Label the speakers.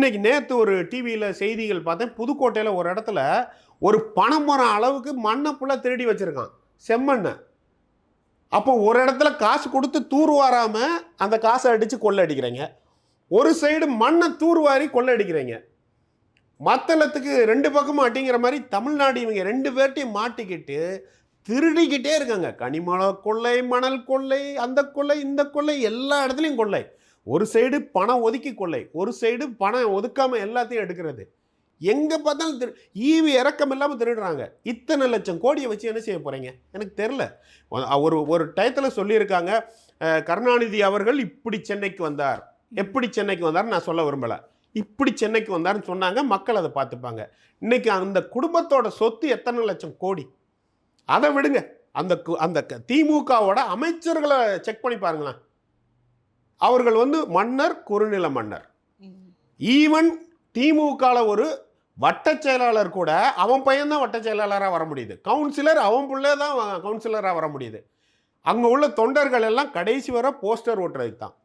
Speaker 1: இன்னைக்கு நேற்று ஒரு டிவியில் செய்திகள் பார்த்தேன். புதுக்கோட்டையில் ஒரு இடத்துல ஒரு பனைமரம் அளவுக்கு மண்ணை ஃபுல்லாக திருடி வச்சுருக்கான், செம்மண்ணை. அப்போ ஒரு இடத்துல காசு கொடுத்து தூர்வாராமல் அந்த காசை அடித்து கொள்ளை அடிக்கிறீங்க. ஒரு சைடு மண்ணை தூர்வாரி கொள்ளை அடிக்கிறீங்க. மத்தளத்துக்கு ரெண்டு பக்கமும் அடிங்கிற மாதிரி தமிழ்நாடு இவங்க ரெண்டு பேர்ட்டையும் மாட்டிக்கிட்டு திருடிக்கிட்டே இருக்காங்க. கனிமல கொள்ளை, மணல் கொள்ளை, அந்த கொள்ளை, இந்த கொள்ளை, எல்லா இடத்துலையும் கொள்ளை. ஒரு சைடு பணம் ஒதுக்கி கொள்ளை, ஒரு சைடு பணம் ஒதுக்காமல் எல்லாத்தையும் எடுக்கிறது. எங்கே பார்த்தாலும் ஈவி இறக்கம் இல்லாமல் திருடுறாங்க. இத்தனை லட்சம் கோடியை வச்சு என்ன செய்ய போகிறீங்க எனக்கு தெரில. ஒரு டயத்தில் சொல்லியிருக்காங்க, கருணாநிதி அவர்கள் இப்படி சென்னைக்கு வந்தார், எப்படி சென்னைக்கு வந்தார் நான் சொல்ல விரும்பலை, இப்படி சென்னைக்கு வந்தார்னு சொன்னாங்க. மக்கள் அதை பார்த்துப்பாங்க. இன்னைக்கு அந்த குடும்பத்தோட சொத்து எத்தனை லட்சம் கோடி, அதை விடுங்க. அந்த அந்த திமுகவோட அமைச்சர்களை செக் பண்ணி பாருங்களேன். அவர்கள் மன்னர், குறுநில மன்னர். ஈவன் திமுகவில் ஒரு வட்ட செயலாளர் கூட அவன் பையன்தான் வட்ட செயலாளராக வர முடியுது. கவுன்சிலர் அவன் பிள்ளை தான் கவுன்சிலராக வர முடியுது. அங்கே உள்ள தொண்டர்கள் எல்லாம் கடைசி வர போஸ்டர் ஓட்டுறதுக்கு தான்.